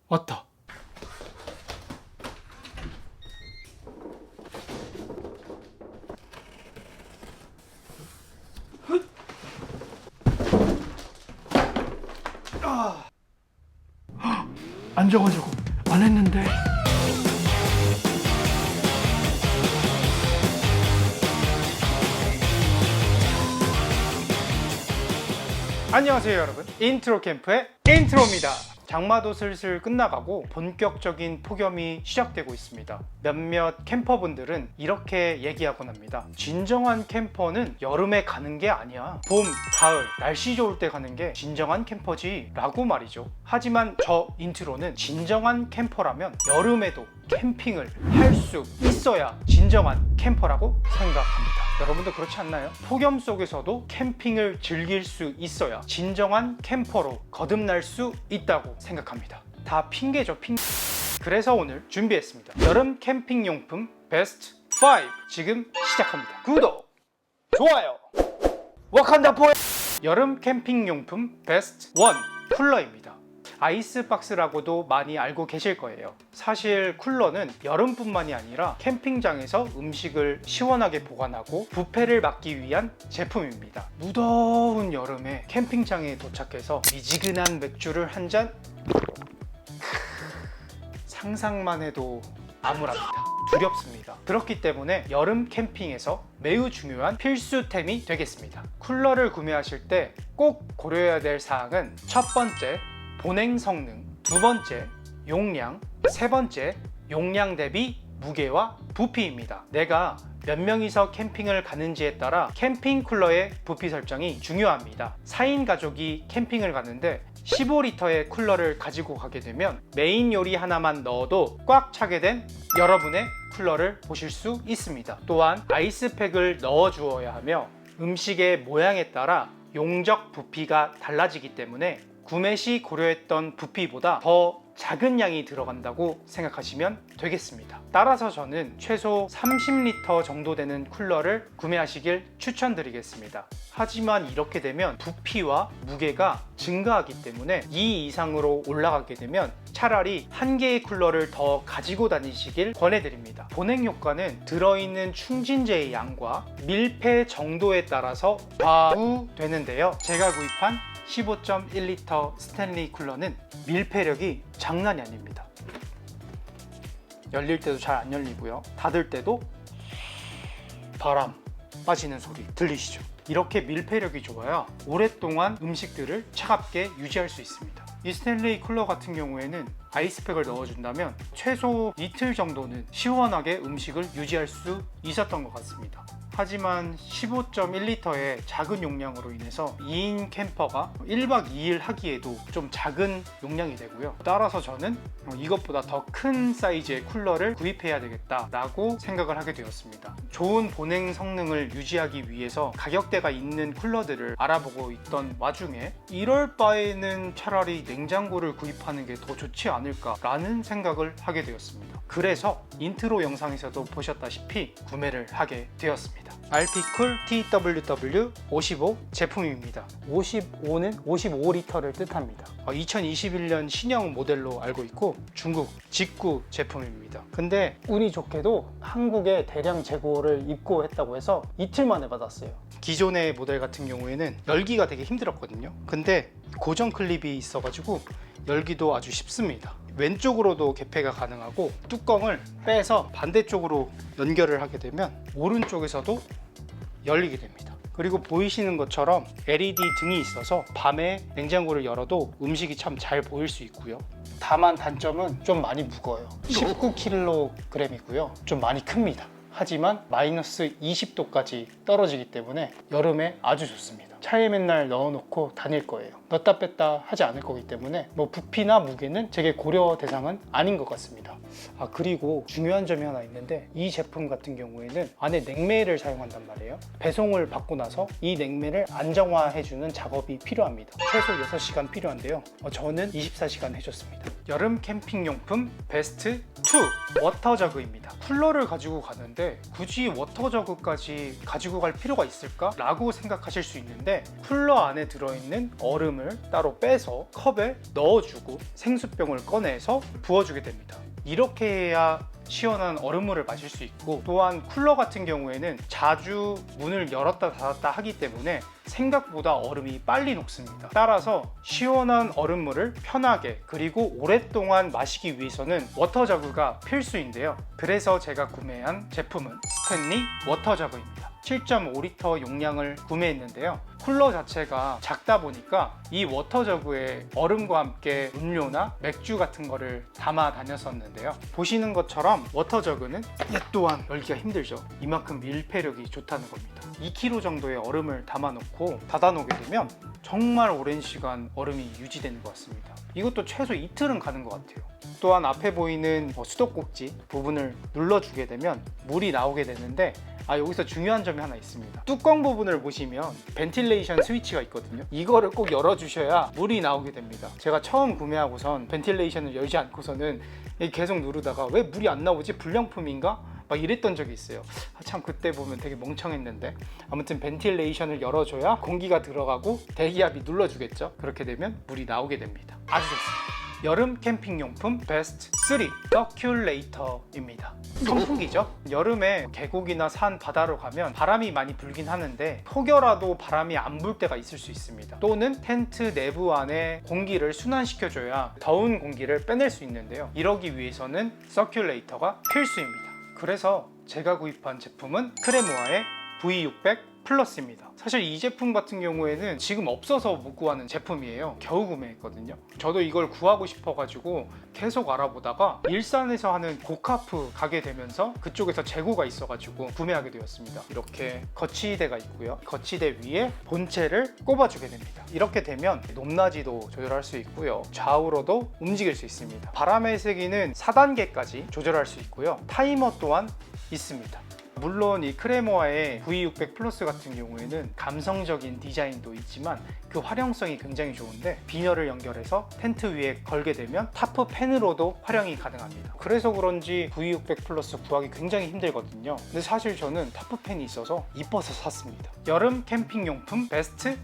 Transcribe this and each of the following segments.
왔다. 앉아가지고 안 했는데. 안녕하세요 여러분, 인트로 캠프의 인트로입니다. 장마도 슬슬 끝나가고 본격적인 폭염이 시작되고 있습니다. 몇몇 캠퍼분들은 이렇게 얘기하곤 합니다. 진정한 캠퍼는 여름에 가는 게 아니야. 봄, 가을, 날씨 좋을 때 가는 게 진정한 캠퍼지 라고 말이죠. 하지만 저 인트로는 진정한 캠퍼라면 여름에도 캠핑을 할 수 있어야 진정한 캠퍼라고 생각합니다. 여러분도 그렇지 않나요? 폭염 속에서도 캠핑을 즐길 수 있어야 진정한 캠퍼로 거듭날 수 있다고 생각합니다. 다 핑계죠, 핑계. 그래서 오늘 준비했습니다. 여름 캠핑용품 베스트 5 지금 시작합니다. 구독, 좋아요, 와칸다 포에. 여름 캠핑용품 베스트 1 쿨러입니다. 아이스박스라고도 많이 알고 계실 거예요. 사실 쿨러는 여름뿐만이 아니라 캠핑장에서 음식을 시원하게 보관하고 부패를 막기 위한 제품입니다. 무더운 여름에 캠핑장에 도착해서 미지근한 맥주를 한 잔, 상상만 해도 암울합니다. 두렵습니다. 그렇기 때문에 여름 캠핑에서 매우 중요한 필수템이 되겠습니다. 쿨러를 구매하실 때 꼭 고려해야 될 사항은 첫 번째, 보냉 성능, 두 번째, 용량, 세 번째, 용량 대비 무게와 부피입니다. 내가 몇 명이서 캠핑을 가는지에 따라 캠핑 쿨러의 부피 설정이 중요합니다. 4인 가족이 캠핑을 가는데 15리터의 쿨러를 가지고 가게 되면 메인 요리 하나만 넣어도 꽉 차게 된 여러분의 쿨러를 보실 수 있습니다. 또한 아이스팩을 넣어 주어야 하며 음식의 모양에 따라 용적 부피가 달라지기 때문에 구매 시 고려했던 부피보다 더 작은 양이 들어간다고 생각하시면 되겠습니다. 따라서 저는 최소 30리터 정도 되는 쿨러를 구매하시길 추천드리겠습니다. 하지만 이렇게 되면 부피와 무게가 증가하기 때문에 이 이상으로 올라가게 되면 차라리 한 개의 쿨러를 더 가지고 다니시길 권해드립니다. 보냉 효과는 들어있는 충진제의 양과 밀폐 정도에 따라서 좌우되는데요. 제가 구입한 15.1리터 스탠리 쿨러는 밀폐력이 장난이 아닙니다. 열릴 때도 잘 안 열리고요. 닫을 때도 바람 빠지는 소리 들리시죠? 이렇게 밀폐력이 좋아야 오랫동안 음식들을 차갑게 유지할 수 있습니다. 이 스탠레이 쿨러 같은 경우에는 아이스팩을 넣어준다면 최소 이틀 정도는 시원하게 음식을 유지할 수 있었던 것 같습니다. 하지만 15.1리터의 작은 용량으로 인해서 2인 캠퍼가 1박 2일 하기에도 좀 작은 용량이 되고요. 따라서 저는 이것보다 더 큰 사이즈의 쿨러를 구입해야 되겠다라고 생각을 하게 되었습니다. 좋은 보냉 성능을 유지하기 위해서 가격대가 있는 쿨러들을 알아보고 있던 와중에 이럴 바에는 차라리 냉장고를 구입하는 게 더 좋지 않을까라는 생각을 하게 되었습니다. 그래서 인트로 영상에서도 보셨다시피 구매를 하게 되었습니다. RP쿨 TWW55 제품입니다. 55는 55리터를 뜻합니다. 2021년 신형 모델로 알고 있고 중국 직구 제품입니다. 근데 운이 좋게도 한국에 대량 재고를 입고했다고 해서 이틀 만에 받았어요. 기존의 모델 같은 경우에는 열기가 되게 힘들었거든요. 근데 고정 클립이 있어가지고 열기도 아주 쉽습니다. 왼쪽으로도 개폐가 가능하고 뚜껑을 빼서 반대쪽으로 연결을 하게 되면 오른쪽에서도 열리게 됩니다. 그리고 보이시는 것처럼 LED 등이 있어서 밤에 냉장고를 열어도 음식이 참 잘 보일 수 있고요. 다만 단점은 좀 많이 무거워요. 19kg이고요. 좀 많이 큽니다. 하지만 마이너스 20도까지 떨어지기 때문에 여름에 아주 좋습니다. 차에 맨날 넣어놓고 다닐 거예요. 넣다 뺐다 하지 않을 거기 때문에 뭐 부피나 무게는 제게 고려 대상은 아닌 것 같습니다. 그리고 중요한 점이 하나 있는데 이 제품 같은 경우에는 안에 냉매를 사용한단 말이에요. 배송을 받고 나서 이 냉매를 안정화해주는 작업이 필요합니다. 최소 6시간 필요한데요. 저는 24시간 해줬습니다. 여름 캠핑용품 베스트 2 워터저그입니다. 쿨러를 가지고 가는데 굳이 워터저그까지 가지고 갈 필요가 있을까? 라고 생각하실 수 있는데 쿨러 안에 들어있는 얼음 얼음을 따로 빼서 컵에 넣어주고 생수병을 꺼내서 부어주게 됩니다. 이렇게 해야 시원한 얼음물을 마실 수 있고, 또한 쿨러 같은 경우에는 자주 문을 열었다 닫았다 하기 때문에 생각보다 얼음이 빨리 녹습니다. 따라서 시원한 얼음물을 편하게 그리고 오랫동안 마시기 위해서는 워터저그가 필수인데요. 그래서 제가 구매한 제품은 스탠리 워터저그입니다. 7.5리터 용량을 구매했는데요. 쿨러 자체가 작다 보니까 이 워터저그에 얼음과 함께 음료나 맥주 같은 거를 담아 다녔었는데요. 보시는 것처럼 워터저그는 얘 또한 열기가 힘들죠. 이만큼 밀폐력이 좋다는 겁니다. 2kg 정도의 얼음을 담아 놓고 닫아 놓게 되면 정말 오랜 시간 얼음이 유지되는 것 같습니다. 이것도 최소 이틀은 가는 것 같아요. 또한 앞에 보이는 수도꼭지 부분을 눌러주게 되면 물이 나오게 되는데, 여기서 중요한 점이 하나 있습니다. 뚜껑 부분을 보시면 벤틸레이션 스위치가 있거든요. 이거를 꼭 열어주셔야 물이 나오게 됩니다. 제가 처음 구매하고선 벤틸레이션을 열지 않고서는 계속 누르다가 왜 물이 안 나오지? 불량품인가? 막 이랬던 적이 있어요. 참 그때 보면 되게 멍청했는데, 아무튼 벤틸레이션을 열어줘야 공기가 들어가고 대기압이 눌러주겠죠. 그렇게 되면 물이 나오게 됩니다. 아주 좋습니다. 여름 캠핑용품 베스트 3 서큘레이터입니다. 선풍기죠. 여름에 계곡이나 산, 바다로 가면 바람이 많이 불긴 하는데 혹여라도 바람이 안 불 때가 있을 수 있습니다. 또는 텐트 내부 안에 공기를 순환시켜줘야 더운 공기를 빼낼 수 있는데요. 이러기 위해서는 서큘레이터가 필수입니다. 그래서 제가 구입한 제품은 크레모아의 V600 플러스입니다. 사실 이 제품 같은 경우에는 지금 없어서 못 구하는 제품이에요. 겨우 구매했거든요. 저도 이걸 구하고 싶어가지고 계속 알아보다가 일산에서 하는 고카프 가게 되면서 그쪽에서 재고가 있어가지고 구매하게 되었습니다. 이렇게 거치대가 있고요. 거치대 위에 본체를 꼽아주게 됩니다. 이렇게 되면 높낮이도 조절할 수 있고요. 좌우로도 움직일 수 있습니다. 바람의 세기는 4단계까지 조절할 수 있고요. 타이머 또한 있습니다. 물론 이 크레모아의 V600 플러스 같은 경우에는 감성적인 디자인도 있지만 그 활용성이 굉장히 좋은데, 비녀를 연결해서 텐트 위에 걸게 되면 타프 팬으로도 활용이 가능합니다. 그래서 그런지 V600 플러스 구하기 굉장히 힘들거든요. 근데 사실 저는 타프 팬이 있어서 이뻐서 샀습니다. 여름 캠핑용품 베스트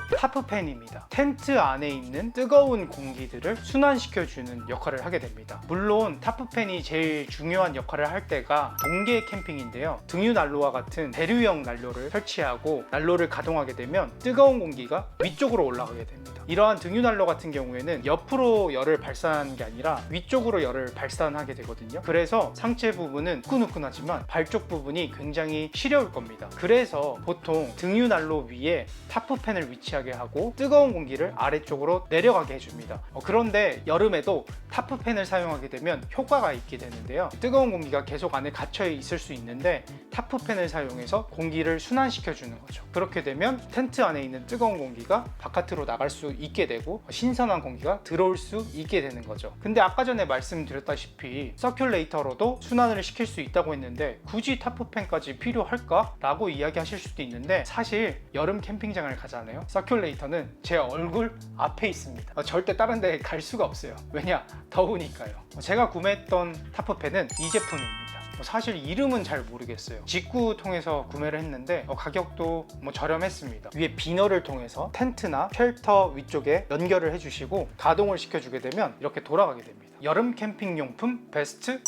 4 타프 팬입니다. 텐트 안에 있는 뜨거운 공기들을 순환시켜주는 역할을 하게 됩니다. 물론 타프 팬이 제일 중요한 역할을 할 때가 동계 캠핑인데요. 등유 난로와 같은 대류형 난로를 설치하고 난로를 가동하게 되면 뜨거운 공기가 위쪽으로 올라가게 됩니다. 이러한 등유 난로 같은 경우에는 옆으로 열을 발산하는 게 아니라 위쪽으로 열을 발산하게 되거든요. 그래서 상체 부분은 후끈후끈하지만 발 쪽 부분이 굉장히 시려울 겁니다. 그래서 보통 등유 난로 위에 타프팬을 위치하게 하고 뜨거운 공기를 아래쪽으로 내려가게 해줍니다. 그런데 여름에도 타프팬을 사용하게 되면 효과가 있게 되는데요. 뜨거운 공기가 계속 안에 갇혀 있을 수 있는데 타프팬을 사용해서 공기를 순환시켜 주는 거죠. 그렇게 되면 텐트 안에 있는 뜨거운 공기가 바깥으로 나갈 수 있게 되고 신선한 공기가 들어올 수 있게 되는 거죠. 근데 아까 전에 말씀드렸다시피 서큘레이터로도 순환을 시킬 수 있다고 했는데 굳이 타프팬까지 필요할까? 라고 이야기하실 수도 있는데, 사실 여름 캠핑장을 가잖아요. 서큘레이터는 제 얼굴 앞에 있습니다. 절대 다른 데 갈 수가 없어요. 왜냐? 더우니까요. 제가 구매했던 타프팬은 이 제품입니다. 사실 이름은 잘 모르겠어요. 직구 통해서 구매를 했는데 가격도 저렴했습니다. 위에 비너를 통해서 텐트나 쉘터 위쪽에 연결을 해주시고 가동을 시켜주게 되면 이렇게 돌아가게 됩니다. 여름 캠핑용품 베스트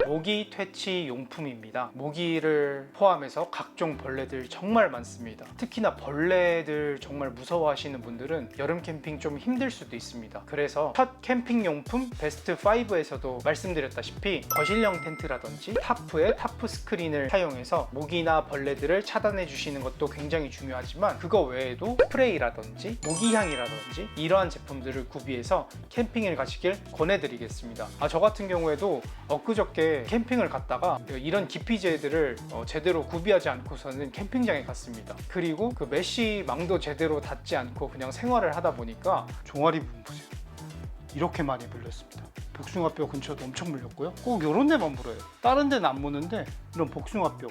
5 모기 퇴치 용품입니다. 모기를 포함해서 각종 벌레들 정말 많습니다. 특히나 벌레들 정말 무서워하시는 분들은 여름 캠핑 좀 힘들 수도 있습니다. 그래서 첫 캠핑용품 베스트 5에서도 말씀드렸다시피 거실형 텐트라든지 타프에 타프 스크린을 사용해서 모기나 벌레들을 차단해 주시는 것도 굉장히 중요하지만, 그거 외에도 스프레이라든지 모기향이라든지 이러한 제품들을 구비해서 캠핑을 가시길 권해드리겠습니다. 저 같은 경우에도 엊그저께 캠핑을 갔다가 이런 기피제들을 제대로 구비하지 않고서는 캠핑장에 갔습니다. 그리고 그 메쉬 망도 제대로 닫지 않고 그냥 생활을 하다 보니까 종아리 부분 보세요. 이렇게 많이 물렸습니다. 복숭아뼈 근처도 엄청 물렸고요. 꼭 이런 데만 물어요. 다른 데는 안 무는데 이런 복숭아뼈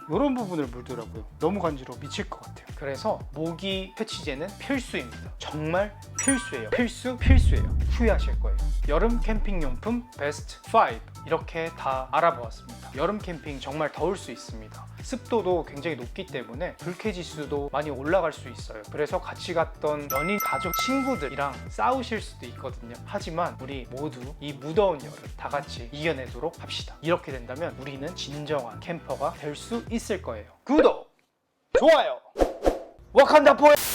이런 부분을 물더라고요. 너무 간지러워 미칠 것 같아요. 그래서 모기 퇴치제는 필수입니다. 정말 필수예요. 필수예요. 후회하실 거예요. 여름 캠핑용품 베스트 5 이렇게 다 알아보았습니다. 여름 캠핑 정말 더울 수 있습니다. 습도도 굉장히 높기 때문에 불쾌지수도 많이 올라갈 수 있어요. 그래서 같이 갔던 연인, 가족, 친구들이랑 싸우실 수도 있거든요. 하지만 우리 모두 이 무더운 여름 다 같이 이겨내도록 합시다. 이렇게 된다면 우리는 진정한 캠퍼가 될 수 있을 거예요. 구독, 좋아요, 와칸다 포에버!